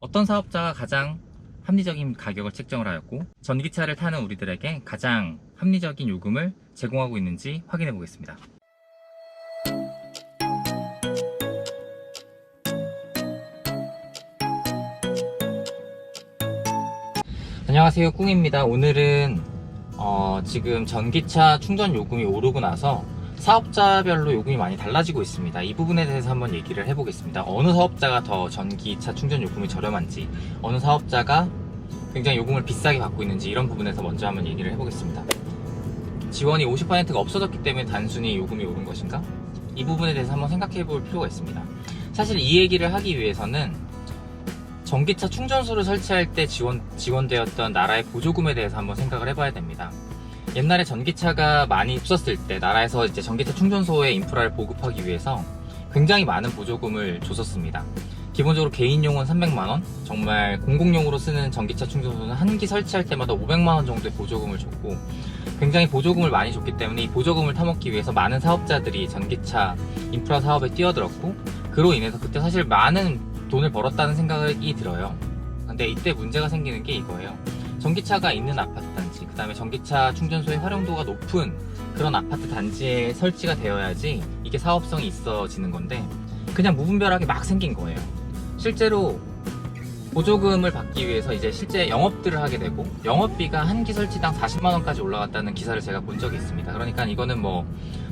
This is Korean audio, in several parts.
어떤 사업자가 가장 합리적인 가격을 책정을 하였고 전기차를 타는 우리들에게 가장 합리적인 요금을 제공하고 있는지 확인해 보겠습니다. 안녕하세요, 꿍입니다. 오늘은 지금 전기차 충전 요금이 오르고 나서 사업자별로 요금이 많이 달라지고 있습니다. 이 부분에 대해서 한번 얘기를 해보겠습니다. 어느 사업자가 더 전기차 충전 요금이 저렴한지, 어느 사업자가 굉장히 요금을 비싸게 받고 있는지, 이런 부분에서 먼저 한번 얘기를 해보겠습니다. 지원이 50%가 없어졌기 때문에 단순히 요금이 오른 것인가? 이 부분에 대해서 한번 생각해 볼 필요가 있습니다. 사실 이 얘기를 하기 위해서는 전기차 충전소를 설치할 때 지원되었던 나라의 보조금에 대해서 한번 생각을 해봐야 됩니다. 옛날에 전기차가 많이 없었을 때 나라에서 이제 전기차 충전소의 인프라를 보급하기 위해서 굉장히 많은 보조금을 줬었습니다. 기본적으로 개인용은 300만원, 정말 공공용으로 쓰는 전기차 충전소는 한 기 설치할 때마다 500만원 정도의 보조금을 줬고, 굉장히 보조금을 많이 줬기 때문에 이 보조금을 타먹기 위해서 많은 사업자들이 전기차 인프라 사업에 뛰어들었고, 그로 인해서 그때 사실 많은 돈을 벌었다는 생각이 들어요. 근데 이때 문제가 생기는 게 이거예요. 전기차가 있는 아파트 단지, 그 다음에 전기차 충전소의 활용도가 높은 그런 아파트 단지에 설치가 되어야지 이게 사업성이 있어지는 건데, 그냥 무분별하게 막 생긴 거예요. 실제로 보조금을 받기 위해서 이제 실제 영업들을 하게 되고, 영업비가 한 기 설치당 40만원까지 올라갔다는 기사를 제가 본 적이 있습니다. 그러니까 이거는 뭐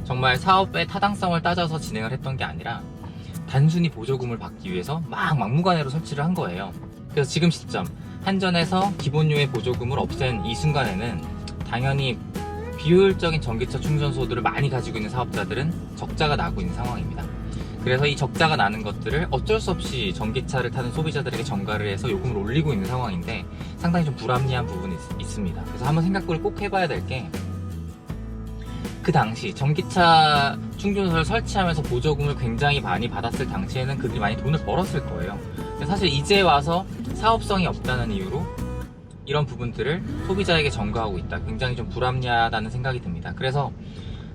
정말 사업의 타당성을 따져서 진행을 했던 게 아니라 단순히 보조금을 받기 위해서 막 막무가내로 설치를 한 거예요. 그래서 지금 시점 한전에서 기본료의 보조금을 없앤 이 순간에는 당연히 비효율적인 전기차 충전소들을 많이 가지고 있는 사업자들은 적자가 나고 있는 상황입니다. 그래서 이 적자가 나는 것들을 어쩔 수 없이 전기차를 타는 소비자들에게 전가를 해서 요금을 올리고 있는 상황인데, 상당히 좀 불합리한 부분이 있습니다. 그래서 한번 생각을 꼭 해봐야 될 게, 그 당시 전기차 충전소를 설치하면서 보조금을 굉장히 많이 받았을 당시에는 그들이 많이 돈을 벌었을 거예요. 근데 사실 이제 와서 사업성이 없다는 이유로 이런 부분들을 소비자에게 전가하고 있다. 굉장히 좀 불합리하다는 생각이 듭니다. 그래서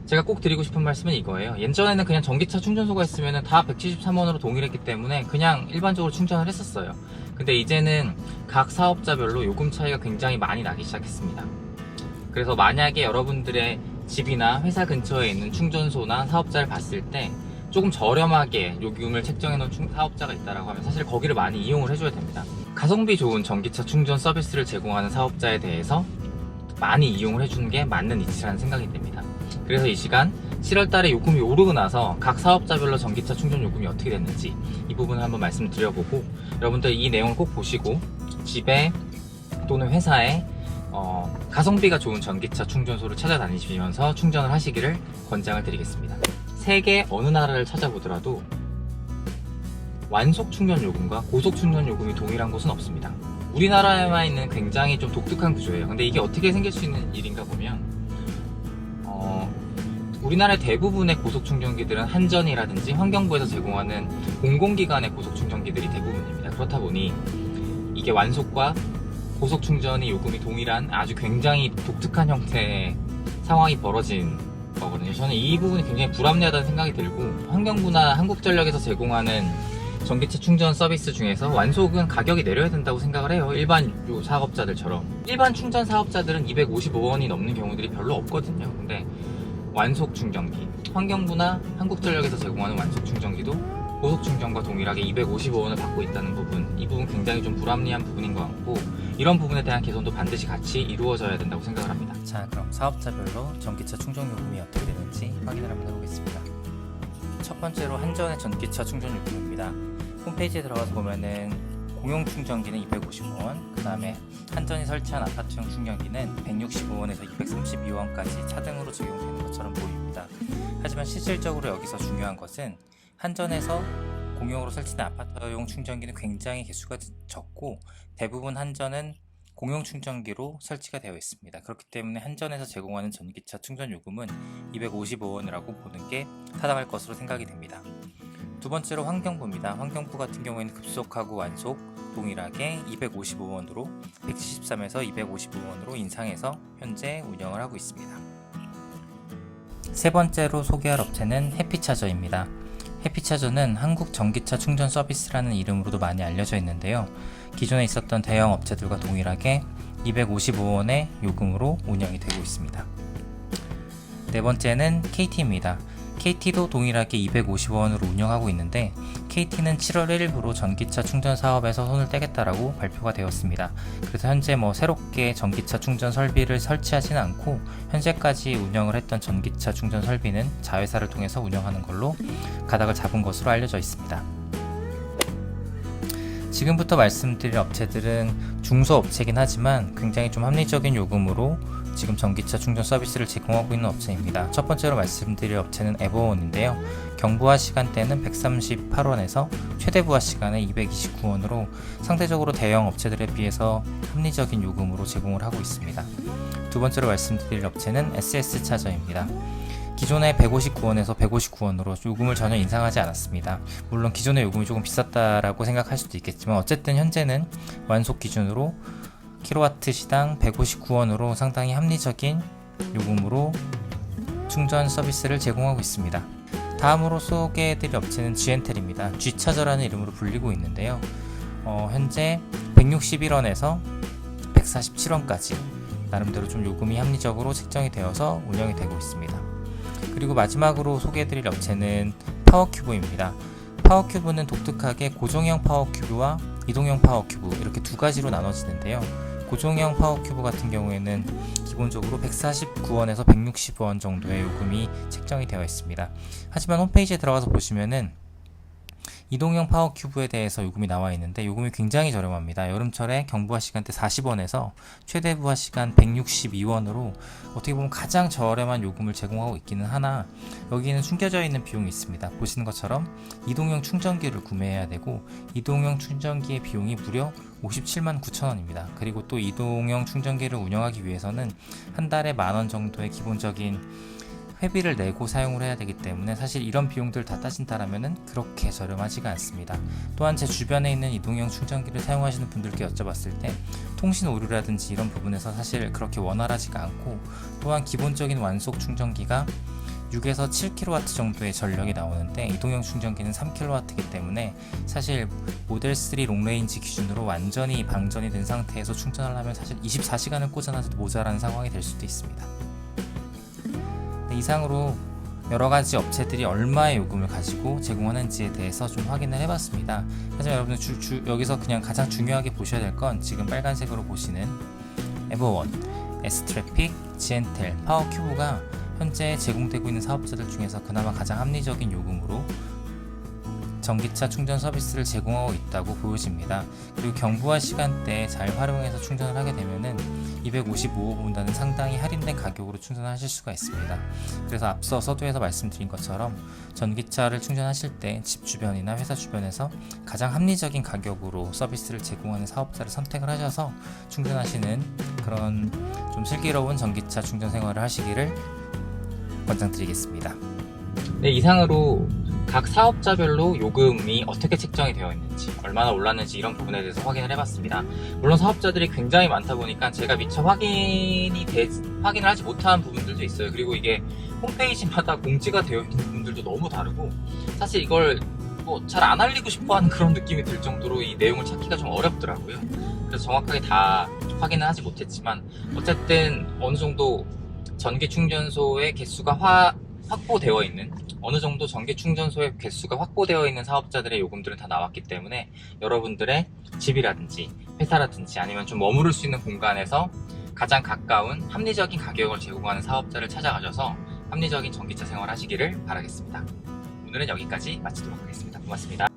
제가 꼭 드리고 싶은 말씀은 이거예요. 예전에는 그냥 전기차 충전소가 있으면 다 173원으로 동일했기 때문에 그냥 일반적으로 충전을 했었어요. 근데 이제는 각 사업자별로 요금 차이가 굉장히 많이 나기 시작했습니다. 그래서 만약에 여러분들의 집이나 회사 근처에 있는 충전소나 사업자를 봤을 때 조금 저렴하게 요금을 책정해 놓은 사업자가 있다고 하면 사실 거기를 많이 이용을 해줘야 됩니다. 가성비 좋은 전기차 충전 서비스를 제공하는 사업자에 대해서 많이 이용을 해주는 게 맞는 이치라는 생각이 듭니다. 그래서 이 시간 7월달에 요금이 오르고 나서 각 사업자별로 전기차 충전 요금이 어떻게 됐는지 이 부분을 한번 말씀드려보고, 여러분들 이 내용을 꼭 보시고 집에 또는 회사에 가성비가 좋은 전기차 충전소를 찾아다니시면서 충전을 하시기를 권장을 드리겠습니다. 세계 어느 나라를 찾아보더라도 완속 충전 요금과 고속 충전 요금이 동일한 곳은 없습니다. 우리나라에만 있는 굉장히 좀 독특한 구조예요. 근데 이게 어떻게 생길 수 있는 일인가 보면, 우리나라의 대부분의 고속 충전기들은 한전이라든지 환경부에서 제공하는 공공기관의 고속 충전기들이 대부분입니다. 그렇다 보니 이게 완속과 고속 충전이 요금이 동일한 아주 굉장히 독특한 형태의 상황이 벌어진 거거든요. 저는 이 부분이 굉장히 불합리하다는 생각이 들고, 환경부나 한국전력에서 제공하는 전기차 충전 서비스 중에서 완속은 가격이 내려야 된다고 생각을 해요. 일반 사업자들처럼. 일반 충전 사업자들은 255원이 넘는 경우들이 별로 없거든요. 근데 완속 충전기, 환경부나 한국전력에서 제공하는 완속 충전기도 고속 충전과 동일하게 255원을 받고 있다는 부분, 이 부분 굉장히 좀 불합리한 부분인 것 같고, 이런 부분에 대한 개선도 반드시 같이 이루어져야 된다고 생각을 합니다. 자, 그럼 사업자별로 전기차 충전 요금이 어떻게 되는지 확인을 한번 해보겠습니다. 첫 번째로 한전의 전기차 충전 요금입니다. 홈페이지에 들어가서 보면은 공용 충전기는 255원, 그 다음에 한전이 설치한 아파트용 충전기는 165원에서 232원까지 차등으로 적용되는 것처럼 보입니다. 하지만 실질적으로 여기서 중요한 것은 한전에서 공용으로 설치된 아파트용 충전기는 굉장히 개수가 적고, 대부분 한전은 공용 충전기로 설치가 되어 있습니다. 그렇기 때문에 한전에서 제공하는 전기차 충전 요금은 255원이라고 보는 게 타당할 것으로 생각이 됩니다. 두 번째로 환경부입니다. 환경부 같은 경우에는 급속하고 완속 동일하게 255원으로 173에서 255원으로 인상해서 현재 운영을 하고 있습니다. 세 번째로 소개할 업체는 해피차저입니다. 해피차저는 한국 전기차 충전 서비스라는 이름으로도 많이 알려져 있는데요. 기존에 있었던 대형 업체들과 동일하게 255원의 요금으로 운영이 되고 있습니다. 네 번째는 KT입니다. KT도 동일하게 250원으로 운영하고 있는데 KT는 7월 1일부로 전기차 충전 사업에서 손을 떼겠다라고 발표가 되었습니다. 그래서 현재 새롭게 전기차 충전 설비를 설치하지는 않고 현재까지 운영을 했던 전기차 충전 설비는 자회사를 통해서 운영하는 걸로 가닥을 잡은 것으로 알려져 있습니다. 지금부터 말씀드릴 업체들은 중소업체이긴 하지만 굉장히 좀 합리적인 요금으로 지금 전기차 충전 서비스를 제공하고 있는 업체입니다. 첫 번째로 말씀드릴 업체는 에버원인데요. 경부하 시간대는 138원에서 최대 부하 시간에 229원으로 상대적으로 대형 업체들에 비해서 합리적인 요금으로 제공을 하고 있습니다. 두 번째로 말씀드릴 업체는 SS차저입니다. 기존에 159원에서 159원으로 요금을 전혀 인상하지 않았습니다. 물론 기존의 요금이 조금 비쌌다라고 생각할 수도 있겠지만 어쨌든 현재는 완속 기준으로 킬로와트 시당 159원으로 상당히 합리적인 요금으로 충전 서비스를 제공하고 있습니다. 다음으로 소개해드릴 업체는 G엔텔입니다. G차저라는 이름으로 불리고 있는데요. 현재 161원에서 147원까지 나름대로 좀 요금이 합리적으로 책정이 되어서 운영이 되고 있습니다. 그리고 마지막으로 소개해드릴 업체는 파워큐브입니다. 파워큐브는 독특하게 고정형 파워큐브와 이동형 파워큐브 이렇게 두 가지로 나눠지는데요. 고정형 파워큐브 같은 경우에는 기본적으로 149원에서 160원 정도의 요금이 책정이 되어 있습니다. 하지만 홈페이지에 들어가서 보시면은 이동형 파워큐브에 대해서 요금이 나와 있는데 요금이 굉장히 저렴합니다. 여름철에 경부하 시간대 40원에서 최대 부하 시간 162원으로 어떻게 보면 가장 저렴한 요금을 제공하고 있기는 하나 여기는 숨겨져 있는 비용이 있습니다. 보시는 것처럼 이동형 충전기를 구매해야 되고 이동형 충전기의 비용이 무려 57만 9천원입니다. 그리고 또 이동형 충전기를 운영하기 위해서는 한 달에 만원 정도의 기본적인 회비를 내고 사용을 해야 되기 때문에 사실 이런 비용들 다 따진다라면 그렇게 저렴하지가 않습니다. 또한 제 주변에 있는 이동형 충전기를 사용하시는 분들께 여쭤봤을 때 통신 오류라든지 이런 부분에서 사실 그렇게 원활하지가 않고 또한 기본적인 완속 충전기가 6에서 7kW 정도의 전력이 나오는데 이동형 충전기는 3kW이기 때문에 사실 모델 3 롱레인지 기준으로 완전히 방전이 된 상태에서 충전을 하면 사실 24시간을 꽂아놔도 모자라는 상황이 될 수도 있습니다. 이상으로 여러가지 업체들이 얼마의 요금을 가지고 제공하는지에 대해서 좀 확인을 해봤습니다. 하지만 여러분들 여기서 그냥 가장 중요하게 보셔야 될 건 지금 빨간색으로 보시는 에버원, S트래픽, G엔텔, 파워큐브가 현재 제공되고 있는 사업자들 중에서 그나마 가장 합리적인 요금으로 전기차 충전 서비스를 제공하고 있다고 보여집니다. 그리고 경부하 시간대에 잘 활용해서 충전을 하게 되면은 255원보다는 상당히 할인된 가격으로 충전하실 수가 있습니다. 그래서 앞서 서두에서 말씀드린 것처럼 전기차를 충전하실 때 집 주변이나 회사 주변에서 가장 합리적인 가격으로 서비스를 제공하는 사업자를 선택을 하셔서 충전하시는 그런 좀 슬기로운 전기차 충전 생활을 하시기를 권장드리겠습니다. 네, 이상으로 각 사업자별로 요금이 어떻게 책정이 되어 있는지, 얼마나 올랐는지 이런 부분에 대해서 확인을 해봤습니다. 물론 사업자들이 굉장히 많다 보니까 제가 미처 확인을 하지 못한 부분들도 있어요. 그리고 이게 홈페이지마다 공지가 되어 있는 부분들도 너무 다르고 사실 이걸 잘 안 알리고 싶어하는 그런 느낌이 들 정도로 이 내용을 찾기가 좀 어렵더라고요. 그래서 정확하게 다 확인은 하지 못했지만 어쨌든 어느 정도 전기 충전소의 개수가 확보되어 있는 어느 정도 전기 충전소의 개수가 확보되어 있는 사업자들의 요금들은 다 나왔기 때문에 여러분들의 집이라든지 회사라든지 아니면 좀 머무를 수 있는 공간에서 가장 가까운 합리적인 가격을 제공하는 사업자를 찾아가셔서 합리적인 전기차 생활 하시기를 바라겠습니다. 오늘은 여기까지 마치도록 하겠습니다. 고맙습니다.